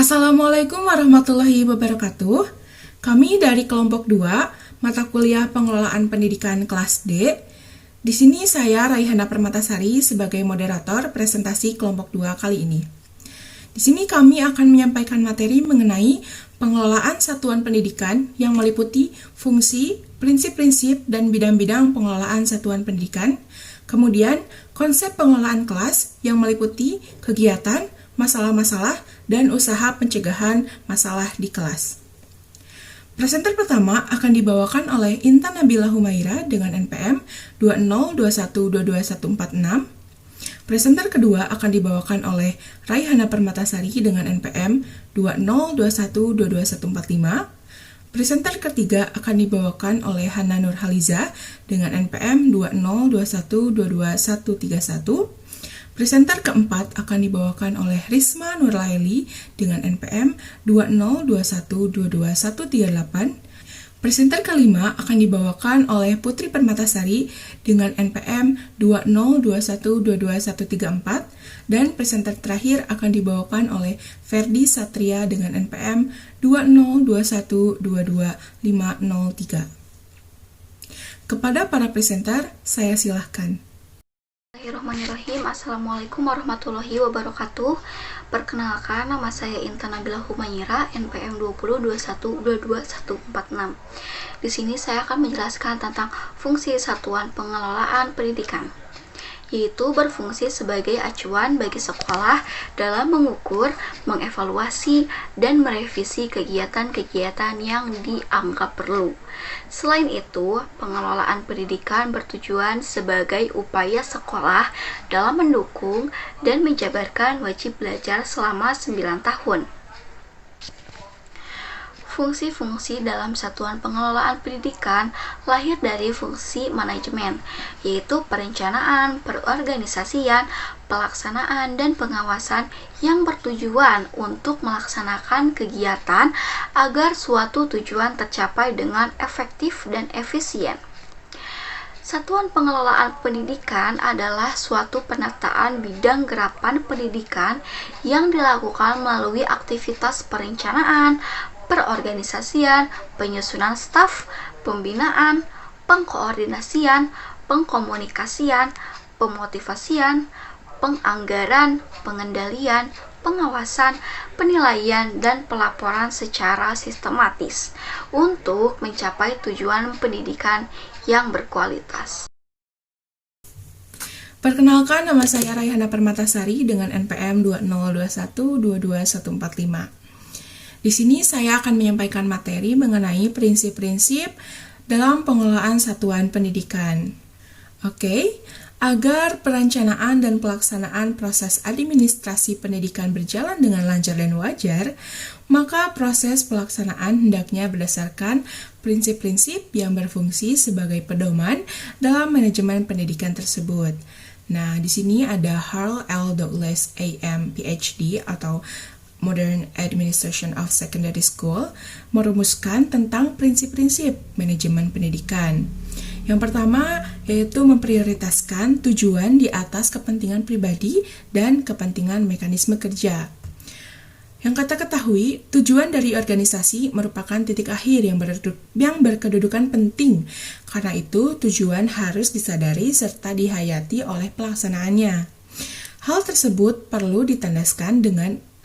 Assalamualaikum warahmatullahi wabarakatuh. Kami dari kelompok 2, mata kuliah Pengelolaan Pendidikan kelas D. Di sini saya Raihana Permatasari sebagai moderator presentasi kelompok 2 kali ini. Di sini kami akan menyampaikan materi mengenai pengelolaan satuan pendidikan yang meliputi fungsi, prinsip-prinsip, dan bidang-bidang pengelolaan satuan pendidikan. Kemudian, konsep pengelolaan kelas yang meliputi kegiatan, masalah-masalah, dan usaha pencegahan masalah di kelas. Presenter pertama akan dibawakan oleh Intan Nabila Humaira dengan NPM 202122146. Presenter kedua akan dibawakan oleh Raihana Permatasari dengan NPM 202122145. Presenter ketiga akan dibawakan oleh Hana Nurhaliza dengan NPM 202122131. Presenter keempat akan dibawakan oleh Risma Nurlaili dengan NPM 202122138. Presenter kelima akan dibawakan oleh Putri Permatasari dengan NPM 202122134. Dan presenter terakhir akan dibawakan oleh Ferdi Satria dengan NPM 202122503. Kepada para presenter, saya silahkan. Bismillahirrahmanirrahim. Assalamualaikum warahmatullahi wabarakatuh. Perkenalkan, nama saya Intan Nabila Humaira, NPM 202122146. Di sini saya akan menjelaskan tentang fungsi satuan pengelolaan pendidikan, yaitu berfungsi sebagai acuan bagi sekolah dalam mengukur, mengevaluasi, dan merevisi kegiatan-kegiatan yang dianggap perlu. Selain itu, pengelolaan pendidikan bertujuan sebagai upaya sekolah dalam mendukung dan menjabarkan wajib belajar selama 9 tahun. Fungsi-fungsi dalam satuan pengelolaan pendidikan lahir dari fungsi manajemen, yaitu perencanaan, perorganisasian, pelaksanaan, dan pengawasan yang bertujuan untuk melaksanakan kegiatan agar suatu tujuan tercapai dengan efektif dan efisien. Satuan pengelolaan pendidikan adalah suatu penataan bidang gerakan pendidikan yang dilakukan melalui aktivitas perencanaan, perorganisasian, penyusunan staf, pembinaan, pengkoordinasian, pengkomunikasian, pemotivasian, penganggaran, pengendalian, pengawasan, penilaian, dan pelaporan secara sistematis untuk mencapai tujuan pendidikan yang berkualitas. Perkenalkan, nama saya Raihana Permatasari dengan NPM 202122145. Di sini saya akan menyampaikan materi mengenai prinsip-prinsip dalam pengelolaan satuan pendidikan. Oke, agar perencanaan dan pelaksanaan proses administrasi pendidikan berjalan dengan lancar dan wajar, maka proses pelaksanaan hendaknya berdasarkan prinsip-prinsip yang berfungsi sebagai pedoman dalam manajemen pendidikan tersebut. Nah, di sini ada Harold L. Douglas AM PhD atau Modern Administration of Secondary School merumuskan tentang prinsip-prinsip manajemen pendidikan. Yang pertama yaitu memprioritaskan tujuan di atas kepentingan pribadi dan kepentingan mekanisme kerja. Yang kita ketahui, tujuan dari organisasi merupakan titik akhir yang berkedudukan penting. Karena itu, tujuan harus disadari serta dihayati oleh pelaksanaannya. Hal tersebut perlu ditandaskan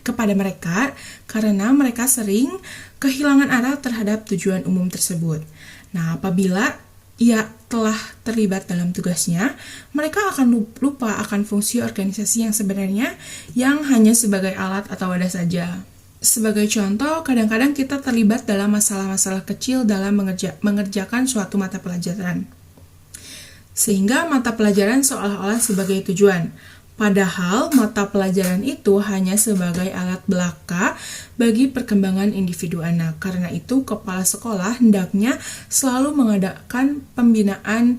kepada mereka karena mereka sering kehilangan arah terhadap tujuan umum tersebut. Nah, apabila ia telah terlibat dalam tugasnya, mereka akan lupa akan fungsi organisasi yang sebenarnya yang hanya sebagai alat atau wadah saja. Sebagai contoh, kadang-kadang kita terlibat dalam masalah-masalah kecil dalam mengerjakan suatu mata pelajaran. Sehingga mata pelajaran seolah-olah sebagai tujuan. Padahal mata pelajaran itu hanya sebagai alat belaka bagi perkembangan individu anak. Karena itu, kepala sekolah hendaknya selalu mengadakan pembinaan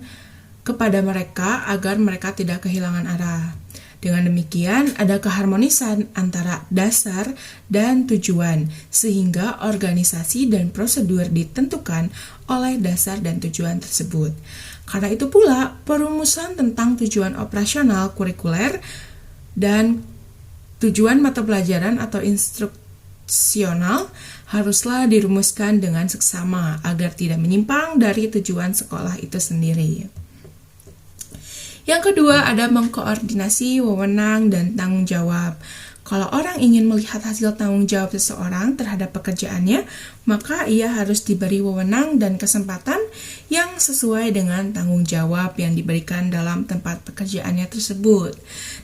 kepada mereka agar mereka tidak kehilangan arah. Dengan demikian, ada keharmonisan antara dasar dan tujuan, sehingga organisasi dan prosedur ditentukan oleh dasar dan tujuan tersebut. Karena itu pula, perumusan tentang tujuan operasional kurikuler dan tujuan mata pelajaran atau situasional haruslah dirumuskan dengan seksama agar tidak menyimpang dari tujuan sekolah itu sendiri. Yang kedua ada mengkoordinasi wewenang dan tanggung jawab. Kalau orang ingin melihat hasil tanggung jawab seseorang terhadap pekerjaannya, maka ia harus diberi wewenang dan kesempatan yang sesuai dengan tanggung jawab yang diberikan dalam tempat pekerjaannya tersebut.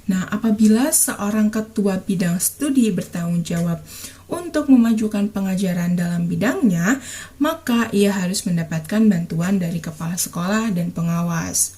Nah, apabila seorang ketua bidang studi bertanggung jawab untuk memajukan pengajaran dalam bidangnya, maka ia harus mendapatkan bantuan dari kepala sekolah dan pengawas.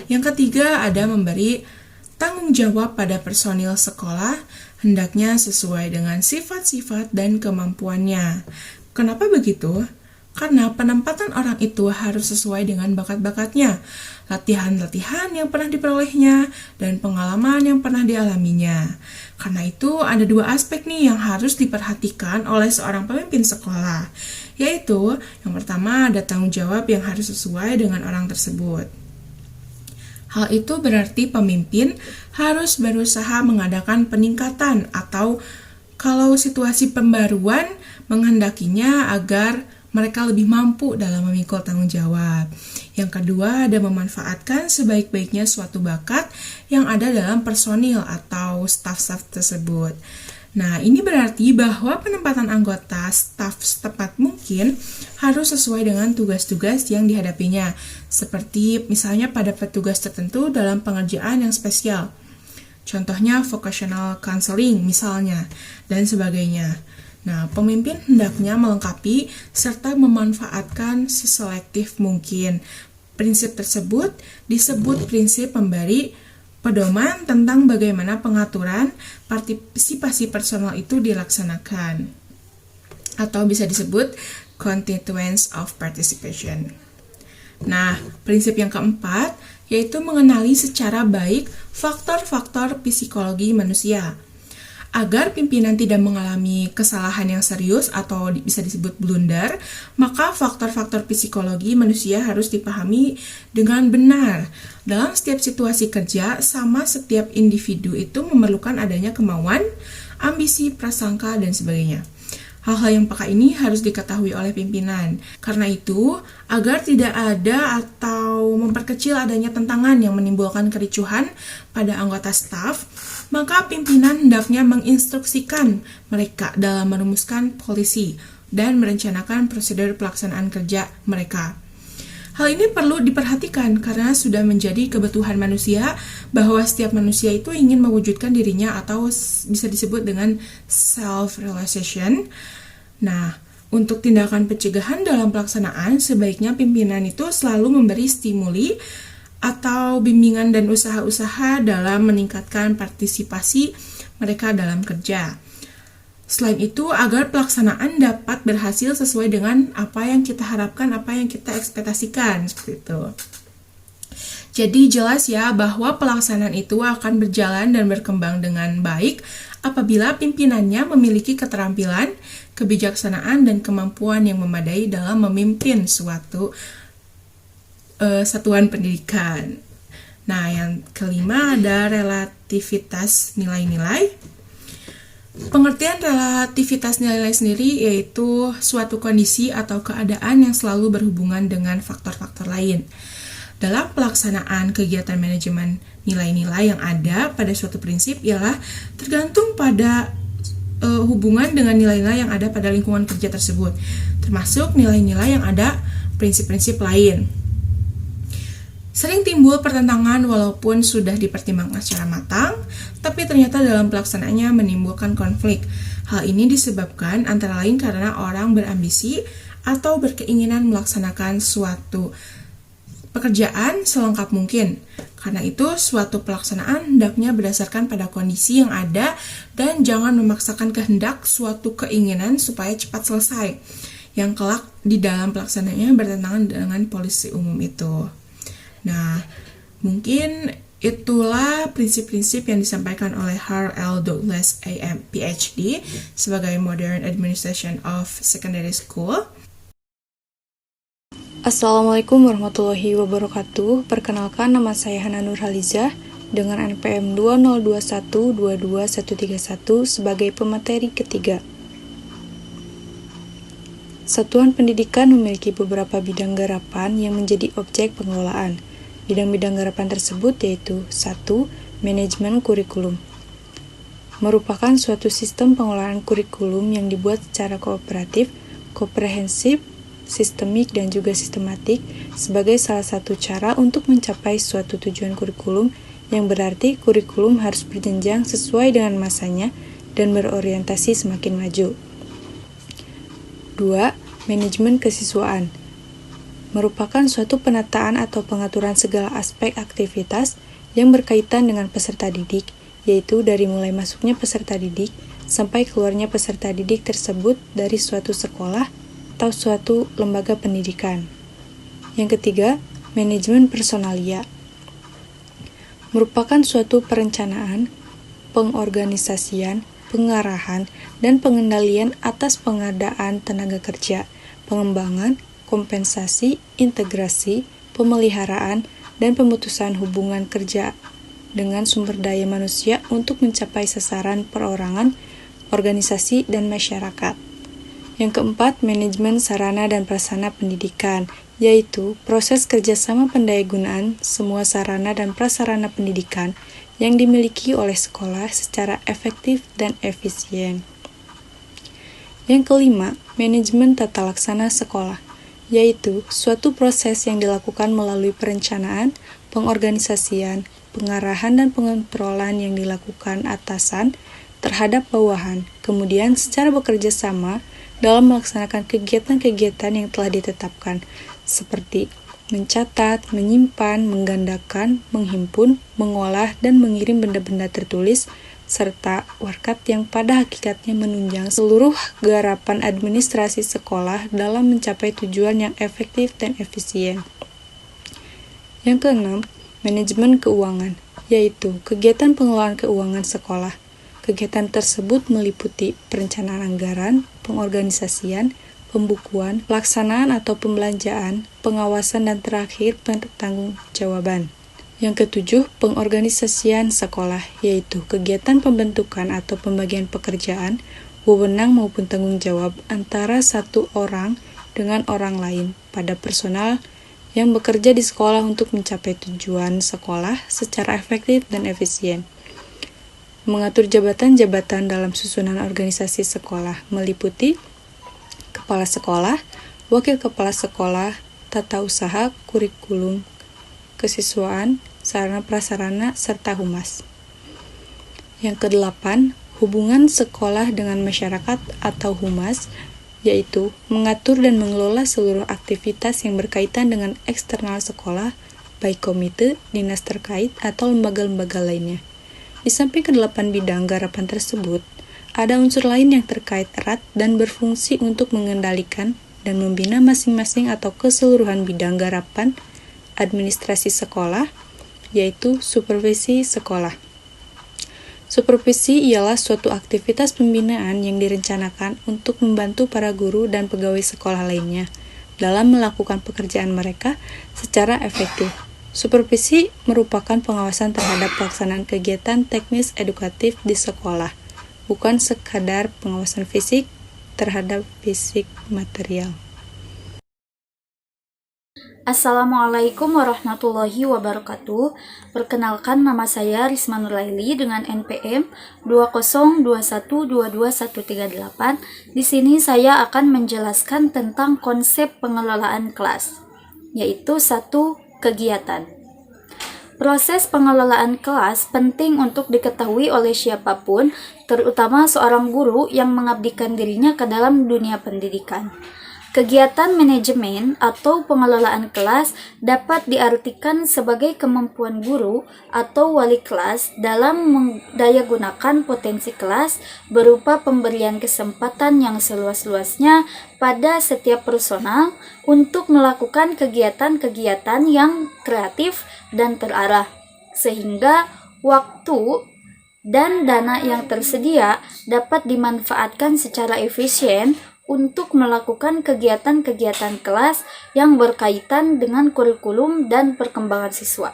Yang ketiga ada memberi tanggung jawab pada personil sekolah, hendaknya sesuai dengan sifat-sifat dan kemampuannya. Kenapa begitu? Karena penempatan orang itu harus sesuai dengan bakat-bakatnya, latihan-latihan yang pernah diperolehnya, dan pengalaman yang pernah dialaminya. Karena itu ada dua aspek nih yang harus diperhatikan oleh seorang pemimpin sekolah, yaitu yang pertama ada tanggung jawab yang harus sesuai dengan orang tersebut. Hal itu berarti pemimpin harus berusaha mengadakan peningkatan atau kalau situasi pembaruan menghendakinya agar mereka lebih mampu dalam memikul tanggung jawab. Yang kedua, ada memanfaatkan sebaik-baiknya suatu bakat yang ada dalam personil atau staf-staf tersebut. Nah, ini berarti bahwa penempatan anggota staf setepat mungkin harus sesuai dengan tugas-tugas yang dihadapinya, seperti misalnya pada petugas tertentu dalam pengerjaan yang spesial. Contohnya vocational counseling misalnya, dan sebagainya. Nah, pemimpin hendaknya melengkapi serta memanfaatkan seselektif mungkin. Prinsip tersebut disebut prinsip memberi pedoman tentang bagaimana pengaturan partisipasi personal itu dilaksanakan, atau bisa disebut constituents of participation. Nah, prinsip yang keempat yaitu mengenali secara baik faktor-faktor psikologi manusia. Agar pimpinan tidak mengalami kesalahan yang serius atau bisa disebut blunder, maka faktor-faktor psikologi manusia harus dipahami dengan benar. Dalam setiap situasi kerja, sama setiap individu itu memerlukan adanya kemauan, ambisi, prasangka, dan sebagainya. Hal-hal yang peka ini harus diketahui oleh pimpinan. Karena itu, agar tidak ada atau memperkecil adanya tentangan yang menimbulkan kericuhan pada anggota staf, maka pimpinan hendaknya menginstruksikan mereka dalam merumuskan polisi dan merencanakan prosedur pelaksanaan kerja mereka. Hal ini perlu diperhatikan karena sudah menjadi kebutuhan manusia bahwa setiap manusia itu ingin mewujudkan dirinya atau bisa disebut dengan self-realization. Nah, untuk tindakan pencegahan dalam pelaksanaan, sebaiknya pimpinan itu selalu memberi stimuli atau bimbingan dan usaha-usaha dalam meningkatkan partisipasi mereka dalam kerja. Selain itu, agar pelaksanaan dapat berhasil sesuai dengan apa yang kita harapkan, apa yang kita ekspektasikan, seperti itu. Jadi jelas ya bahwa pelaksanaan itu akan berjalan dan berkembang dengan baik apabila pimpinannya memiliki keterampilan, kebijaksanaan, dan kemampuan yang memadai dalam memimpin suatu satuan pendidikan. Nah, yang kelima ada relativitas nilai-nilai. Pengertian relativitas nilai-nilai sendiri yaitu suatu kondisi atau keadaan yang selalu berhubungan dengan faktor-faktor lain. Dalam pelaksanaan kegiatan manajemen nilai-nilai yang ada pada suatu prinsip ialah tergantung pada hubungan dengan nilai-nilai yang ada pada lingkungan kerja tersebut, termasuk nilai-nilai yang ada prinsip-prinsip lain. Sering timbul pertentangan walaupun sudah dipertimbangkan secara matang, tapi ternyata dalam pelaksanaannya menimbulkan konflik. Hal ini disebabkan antara lain karena orang berambisi atau berkeinginan melaksanakan suatu pekerjaan selengkap mungkin. Karena itu, suatu pelaksanaan hendaknya berdasarkan pada kondisi yang ada dan jangan memaksakan kehendak suatu keinginan supaya cepat selesai, yang kelak di dalam pelaksanaannya bertentangan dengan polisi umum itu. Nah, mungkin itulah prinsip-prinsip yang disampaikan oleh R. L. Douglas AM PhD sebagai Modern Administration of Secondary School. Assalamualaikum warahmatullahi wabarakatuh. Perkenalkan, nama saya Hana Nurhalizah dengan NPM 202122131 sebagai pemateri ketiga. Satuan pendidikan memiliki beberapa bidang garapan yang menjadi objek pengelolaan. Bidang-bidang garapan tersebut yaitu 1. Manajemen kurikulum. Merupakan suatu sistem pengelolaan kurikulum yang dibuat secara kooperatif, komprehensif, sistemik, dan juga sistematik sebagai salah satu cara untuk mencapai suatu tujuan kurikulum, yang berarti kurikulum harus berjenjang sesuai dengan masanya dan berorientasi semakin maju. 2. Manajemen kesiswaan merupakan suatu penataan atau pengaturan segala aspek aktivitas yang berkaitan dengan peserta didik, yaitu dari mulai masuknya peserta didik sampai keluarnya peserta didik tersebut dari suatu sekolah atau suatu lembaga pendidikan. Yang ketiga, manajemen personalia merupakan suatu perencanaan, pengorganisasian, pengarahan, dan pengendalian atas pengadaan tenaga kerja, pengembangan, kompensasi, integrasi, pemeliharaan, dan pemutusan hubungan kerja dengan sumber daya manusia untuk mencapai sasaran perorangan, organisasi, dan masyarakat. Yang keempat, manajemen sarana dan prasarana pendidikan, yaitu proses kerjasama pendayagunaan semua sarana dan prasarana pendidikan yang dimiliki oleh sekolah secara efektif dan efisien. Yang kelima, manajemen tata laksana sekolah, yaitu suatu proses yang dilakukan melalui perencanaan, pengorganisasian, pengarahan, dan pengontrolan yang dilakukan atasan terhadap bawahan, kemudian secara bekerja sama dalam melaksanakan kegiatan-kegiatan yang telah ditetapkan, seperti mencatat, menyimpan, menggandakan, menghimpun, mengolah, dan mengirim benda-benda tertulis, serta warkat yang pada hakikatnya menunjang seluruh garapan administrasi sekolah dalam mencapai tujuan yang efektif dan efisien. Yang keenam, manajemen keuangan, yaitu kegiatan pengelolaan keuangan sekolah. Kegiatan tersebut meliputi perencanaan anggaran, pengorganisasian, pembukuan, pelaksanaan atau pembelanjaan, pengawasan, dan terakhir pertanggungjawaban. Yang ketujuh, pengorganisasian sekolah, yaitu kegiatan pembentukan atau pembagian pekerjaan, wewenang maupun tanggung jawab antara satu orang dengan orang lain pada personal yang bekerja di sekolah untuk mencapai tujuan sekolah secara efektif dan efisien. Mengatur jabatan-jabatan dalam susunan organisasi sekolah meliputi kepala sekolah, wakil kepala sekolah, tata usaha, kurikulum, kesiswaan, sarana prasarana, serta humas. Yang kedelapan, hubungan sekolah dengan masyarakat atau humas, yaitu mengatur dan mengelola seluruh aktivitas yang berkaitan dengan eksternal sekolah, baik komite, dinas terkait, atau lembaga-lembaga lainnya. Di samping kedelapan bidang garapan tersebut, ada unsur lain yang terkait erat dan berfungsi untuk mengendalikan dan membina masing-masing atau keseluruhan bidang garapan administrasi sekolah, yaitu supervisi sekolah. Supervisi ialah suatu aktivitas pembinaan yang direncanakan untuk membantu para guru dan pegawai sekolah lainnya dalam melakukan pekerjaan mereka secara efektif. Supervisi merupakan pengawasan terhadap pelaksanaan kegiatan teknis edukatif di sekolah, bukan sekadar pengawasan fisik terhadap fisik material. Assalamualaikum warahmatullahi wabarakatuh. Perkenalkan, nama saya Risma Nurlaili dengan NPM 202122138. Di sini saya akan menjelaskan tentang konsep pengelolaan kelas, yaitu 1. Kegiatan. Proses pengelolaan kelas penting untuk diketahui oleh siapapun, terutama seorang guru yang mengabdikan dirinya ke dalam dunia pendidikan. Kegiatan manajemen atau pengelolaan kelas dapat diartikan sebagai kemampuan guru atau wali kelas dalam mendayagunakan potensi kelas berupa pemberian kesempatan yang seluas-luasnya pada setiap personal untuk melakukan kegiatan-kegiatan yang kreatif dan terarah, sehingga waktu dan dana yang tersedia dapat dimanfaatkan secara efisien untuk melakukan kegiatan-kegiatan kelas yang berkaitan dengan kurikulum dan perkembangan siswa.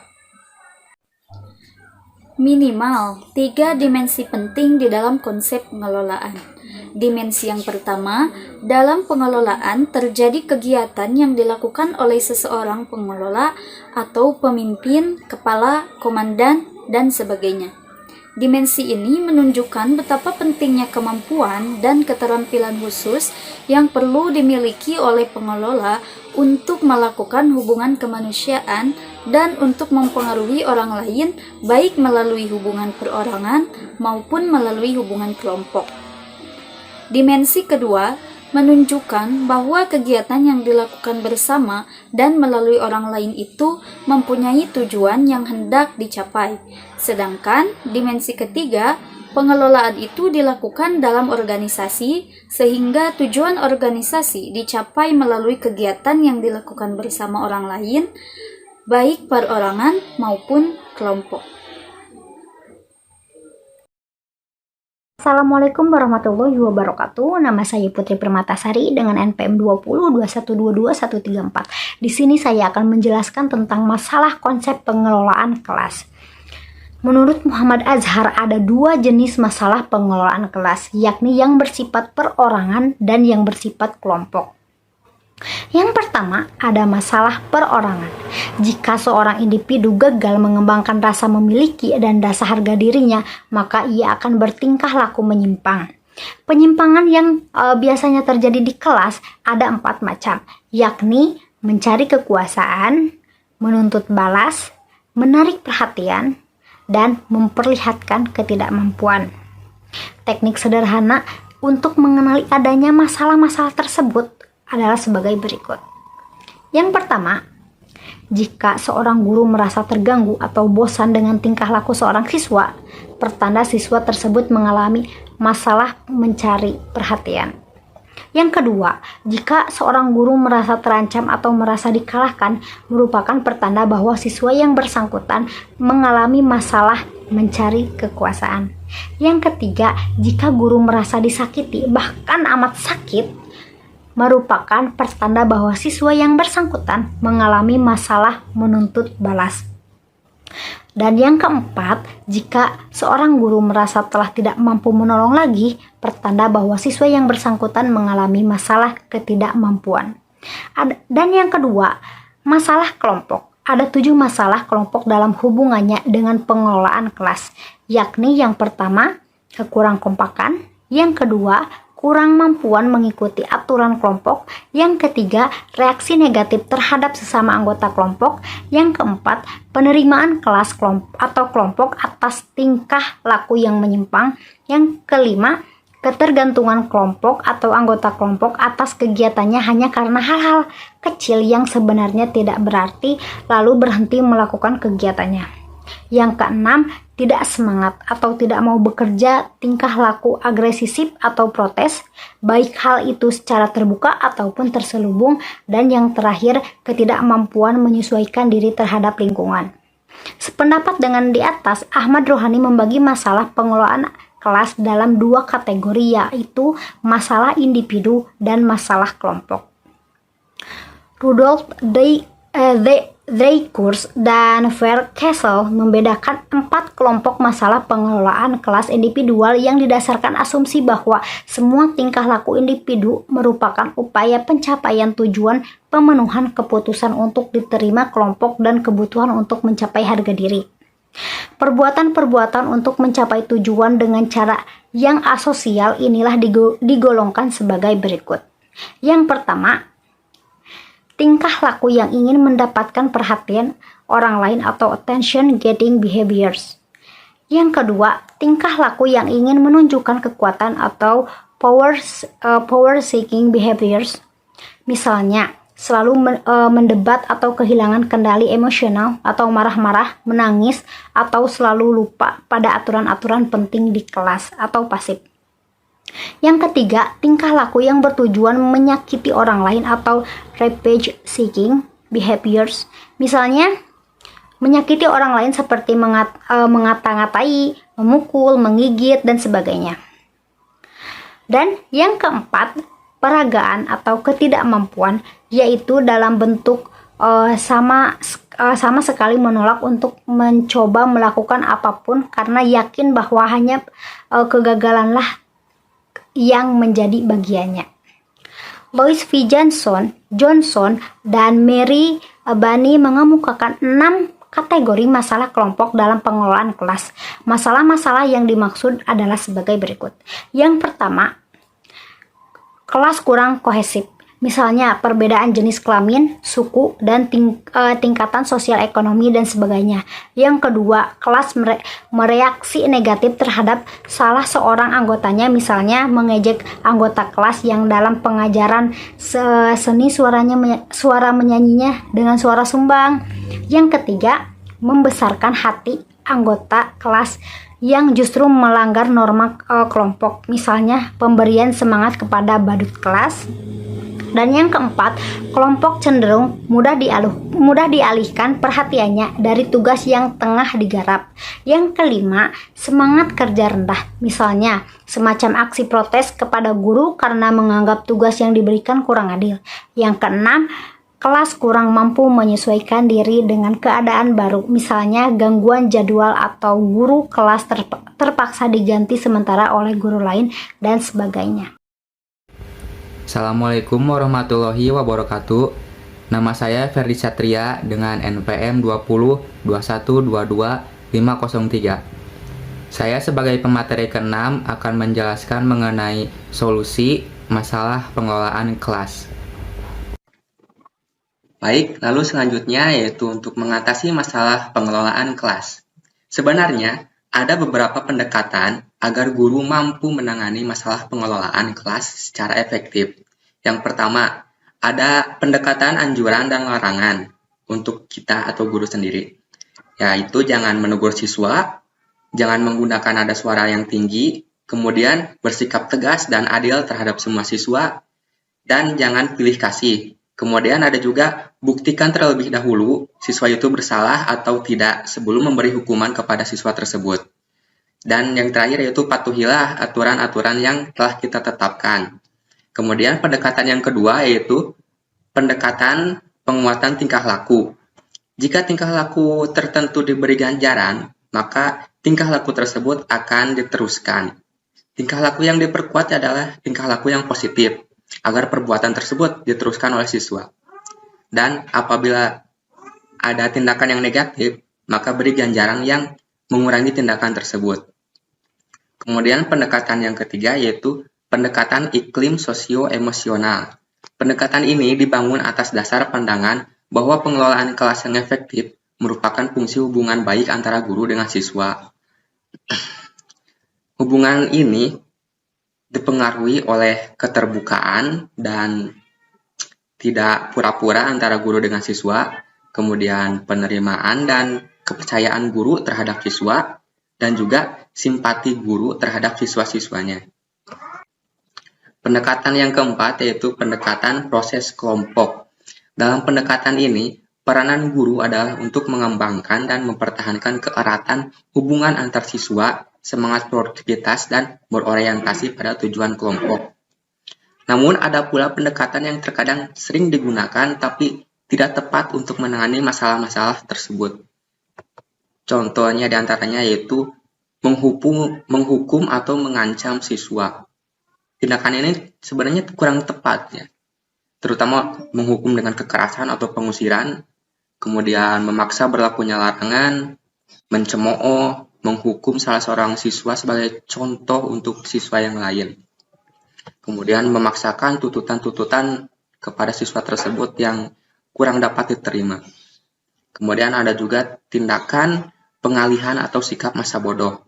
Minimal 3 dimensi penting di dalam konsep pengelolaan. Dimensi yang pertama, dalam pengelolaan terjadi kegiatan yang dilakukan oleh seseorang pengelola atau pemimpin, kepala, komandan, dan sebagainya. Dimensi ini menunjukkan betapa pentingnya kemampuan dan keterampilan khusus yang perlu dimiliki oleh pengelola untuk melakukan hubungan kemanusiaan dan untuk mempengaruhi orang lain, baik melalui hubungan perorangan maupun melalui hubungan kelompok. Dimensi kedua menunjukkan bahwa kegiatan yang dilakukan bersama dan melalui orang lain itu mempunyai tujuan yang hendak dicapai. Sedangkan dimensi ketiga, pengelolaan itu dilakukan dalam organisasi sehingga tujuan organisasi dicapai melalui kegiatan yang dilakukan bersama orang lain, baik perorangan maupun kelompok. Assalamualaikum warahmatullahi wabarakatuh. Nama saya Putri Permatasari dengan NPM 2021221134. Di sini saya akan menjelaskan tentang masalah konsep pengelolaan kelas. Menurut Muhammad Azhar, ada dua jenis masalah pengelolaan kelas, yakni yang bersifat perorangan dan yang bersifat kelompok. Yang pertama, ada masalah perorangan. Jika seorang individu gagal mengembangkan rasa memiliki dan rasa harga dirinya, maka ia akan bertingkah laku menyimpang. Penyimpangan yang biasanya terjadi di kelas ada 4 macam, yakni mencari kekuasaan, menuntut balas, menarik perhatian, dan memperlihatkan ketidakmampuan. Teknik sederhana untuk mengenali adanya masalah-masalah tersebut adalah sebagai berikut. Yang pertama, jika seorang guru merasa terganggu atau bosan dengan tingkah laku seorang siswa, pertanda siswa tersebut mengalami masalah mencari perhatian. Yang kedua, jika seorang guru merasa terancam atau merasa dikalahkan, merupakan pertanda bahwa siswa yang bersangkutan mengalami masalah mencari kekuasaan. Yang ketiga, jika guru merasa disakiti, bahkan amat sakit, merupakan pertanda bahwa siswa yang bersangkutan mengalami masalah menuntut balas. Dan yang keempat, jika seorang guru merasa telah tidak mampu menolong lagi, pertanda bahwa siswa yang bersangkutan mengalami masalah ketidakmampuan. Dan yang kedua, masalah kelompok. Ada 7 masalah kelompok dalam hubungannya dengan pengelolaan kelas, yakni yang pertama, kekurang kompakan, yang kedua, kurang mampuan mengikuti aturan kelompok, yang ketiga, reaksi negatif terhadap sesama anggota kelompok, yang keempat, penerimaan kelas kelompok atas tingkah laku yang menyimpang, yang kelima, ketergantungan kelompok atau anggota kelompok atas kegiatannya hanya karena hal-hal kecil yang sebenarnya tidak berarti lalu berhenti melakukan kegiatannya. Yang keenam, tidak semangat atau tidak mau bekerja, tingkah laku agresif atau protes, baik hal itu secara terbuka ataupun terselubung. Dan yang terakhir, ketidakmampuan menyesuaikan diri terhadap lingkungan. Sependapat dengan di atas, Ahmad Rohani membagi masalah pengelolaan kelas dalam 2 kategori, yaitu masalah individu dan masalah kelompok. Rudolf Dreikurs dan Verkessel membedakan 4 kelompok masalah pengelolaan kelas individual yang didasarkan asumsi bahwa semua tingkah laku individu merupakan upaya pencapaian tujuan pemenuhan keputusan untuk diterima kelompok dan kebutuhan untuk mencapai harga diri. Perbuatan-perbuatan untuk mencapai tujuan dengan cara yang asosial inilah digolongkan sebagai berikut. Yang pertama, tingkah laku yang ingin mendapatkan perhatian orang lain atau attention-getting behaviors. Yang kedua, tingkah laku yang ingin menunjukkan kekuatan atau power-seeking behaviors. Misalnya, selalu mendebat atau kehilangan kendali emosional atau marah-marah, menangis, atau selalu lupa pada aturan-aturan penting di kelas atau pasif. Yang ketiga, tingkah laku yang bertujuan menyakiti orang lain atau revenge-seeking behaviors. Misalnya, menyakiti orang lain seperti mengata-ngatai, memukul, menggigit, dan sebagainya. Dan yang keempat, peragaan atau ketidakmampuan, yaitu dalam bentuk sama sekali menolak untuk mencoba melakukan apapun karena yakin bahwa hanya kegagalanlah yang menjadi bagiannya. Louis V. Johnson dan Mary Bani mengemukakan 6 kategori masalah kelompok dalam pengelolaan kelas. Masalah-masalah yang dimaksud adalah sebagai berikut. Yang pertama, kelas kurang kohesif. Misalnya perbedaan jenis kelamin, suku, dan tingkatan sosial ekonomi dan sebagainya. Yang kedua, kelas mereaksi negatif terhadap salah seorang anggotanya, misalnya mengejek anggota kelas yang dalam pengajaran seni suara menyanyinya dengan suara sumbang. Yang ketiga, membesarkan hati anggota kelas yang justru melanggar norma kelompok, misalnya pemberian semangat kepada badut kelas. Dan yang keempat, kelompok cenderung mudah dialihkan perhatiannya dari tugas yang tengah digarap. Yang kelima, semangat kerja rendah, misalnya semacam aksi protes kepada guru karena menganggap tugas yang diberikan kurang adil. Yang keenam, kelas kurang mampu menyesuaikan diri dengan keadaan baru, misalnya gangguan jadwal atau guru kelas terpaksa diganti sementara oleh guru lain dan sebagainya. Assalamualaikum warahmatullahi wabarakatuh. Nama saya Ferdi Satria dengan NPM 202122 503. Saya sebagai pemateri ke-6 akan menjelaskan mengenai solusi masalah pengelolaan kelas. Baik, lalu selanjutnya yaitu untuk mengatasi masalah pengelolaan kelas. Sebenarnya, ada beberapa pendekatan agar guru mampu menangani masalah pengelolaan kelas secara efektif. Yang pertama, ada pendekatan anjuran dan larangan untuk kita atau guru sendiri. Yaitu jangan menegur siswa, jangan menggunakan nada suara yang tinggi, kemudian bersikap tegas dan adil terhadap semua siswa, dan jangan pilih kasih. Kemudian ada juga buktikan terlebih dahulu siswa itu bersalah atau tidak sebelum memberi hukuman kepada siswa tersebut. Dan yang terakhir yaitu patuhilah aturan-aturan yang telah kita tetapkan. Kemudian pendekatan yang kedua yaitu pendekatan penguatan tingkah laku. Jika tingkah laku tertentu diberi ganjaran, maka tingkah laku tersebut akan diteruskan. Tingkah laku yang diperkuat adalah tingkah laku yang positif, agar perbuatan tersebut diteruskan oleh siswa. Dan apabila ada tindakan yang negatif, maka beri ganjaran yang mengurangi tindakan tersebut. Kemudian pendekatan yang ketiga yaitu pendekatan iklim sosio-emosional. Pendekatan ini dibangun atas dasar pandangan bahwa pengelolaan kelas yang efektif merupakan fungsi hubungan baik antara guru dengan siswa. Hubungan ini dipengaruhi oleh keterbukaan dan tidak pura-pura antara guru dengan siswa, kemudian penerimaan dan kepercayaan guru terhadap siswa, dan juga simpati guru terhadap siswa-siswanya. Pendekatan yang keempat yaitu pendekatan proses kelompok. Dalam pendekatan ini, peranan guru adalah untuk mengembangkan dan mempertahankan keeratan hubungan antar siswa, semangat produktivitas, dan berorientasi pada tujuan kelompok. Namun ada pula pendekatan yang terkadang sering digunakan tapi tidak tepat untuk menangani masalah-masalah tersebut. Contohnya diantaranya yaitu menghukum atau mengancam siswa. Tindakan ini sebenarnya kurang tepat ya, terutama menghukum dengan kekerasan atau pengusiran, kemudian memaksa berlakunya larangan, mencemooh, menghukum salah seorang siswa sebagai contoh untuk siswa yang lain. Kemudian memaksakan tuntutan-tuntutan kepada siswa tersebut yang kurang dapat diterima. Kemudian ada juga tindakan pengalihan atau sikap masa bodoh.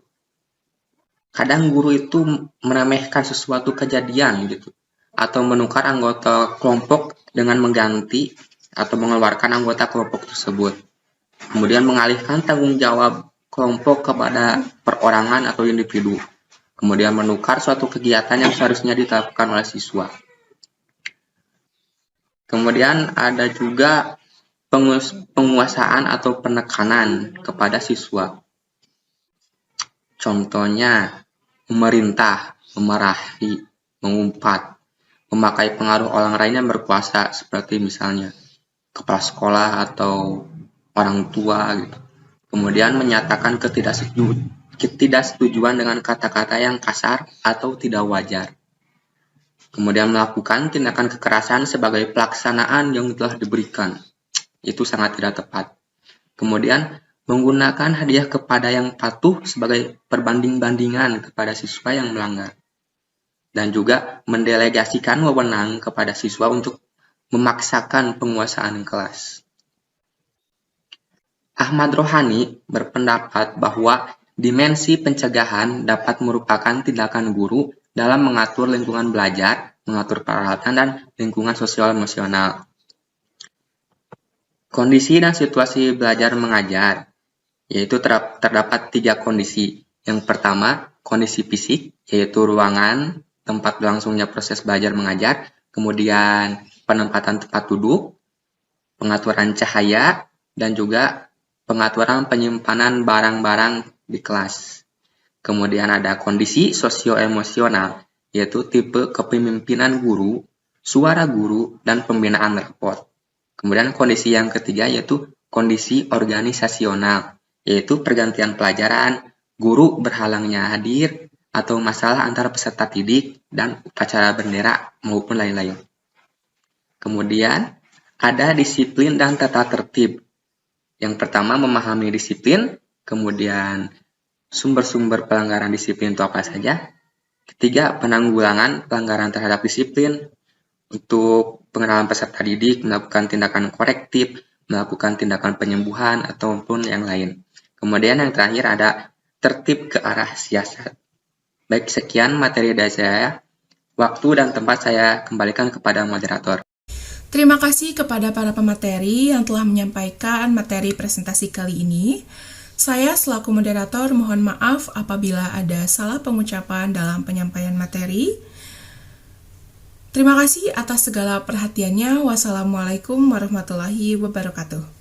Kadang guru itu meremehkan sesuatu kejadian gitu, atau menukar anggota kelompok dengan mengganti atau mengeluarkan anggota kelompok tersebut. Kemudian mengalihkan tanggung jawab kelompok kepada perorangan atau individu, kemudian menukar suatu kegiatan yang seharusnya dilakukan oleh siswa. Kemudian ada juga penguasaan atau penekanan kepada siswa. Contohnya, memerintah, memarahi, mengumpat, memakai pengaruh orang lain yang berkuasa seperti misalnya kepala sekolah atau orang tua gitu. Kemudian menyatakan ketidaksetujuan dengan kata-kata yang kasar atau tidak wajar. Kemudian melakukan tindakan kekerasan sebagai pelaksanaan yang telah diberikan. Itu sangat tidak tepat. Kemudian menggunakan hadiah kepada yang patuh sebagai perbanding-bandingan kepada siswa yang melanggar. Dan juga mendelegasikan wewenang kepada siswa untuk memaksakan penguasaan kelas. Ahmad Rohani berpendapat bahwa dimensi pencegahan dapat merupakan tindakan guru dalam mengatur lingkungan belajar, mengatur peralatan, dan lingkungan sosial emosional. Kondisi dan situasi belajar mengajar, yaitu terdapat 3 kondisi. Yang pertama, kondisi fisik, yaitu ruangan, tempat berlangsungnya proses belajar mengajar, kemudian penempatan tempat duduk, pengaturan cahaya, dan juga pengaturan penyimpanan barang-barang di kelas. Kemudian ada kondisi sosio-emosional, yaitu tipe kepemimpinan guru, suara guru, dan pembinaan raport. Kemudian kondisi yang ketiga yaitu kondisi organisasional, yaitu pergantian pelajaran, guru berhalangnya hadir, atau masalah antara peserta didik, dan upacara bendera, maupun lain-lain. Kemudian ada disiplin dan tata tertib. Yang pertama memahami disiplin, kemudian sumber-sumber pelanggaran disiplin itu apa saja. Ketiga, penanggulangan pelanggaran terhadap disiplin. Untuk pengenalan peserta didik, melakukan tindakan korektif, melakukan tindakan penyembuhan, ataupun yang lain. Kemudian yang terakhir ada tertib ke arah siasat. Baik, sekian materi dari saya. Waktu dan tempat saya kembalikan kepada moderator. Terima kasih kepada para pemateri yang telah menyampaikan materi presentasi kali ini. Saya selaku moderator mohon maaf apabila ada salah pengucapan dalam penyampaian materi. Terima kasih atas segala perhatiannya. Wassalamualaikum warahmatullahi wabarakatuh.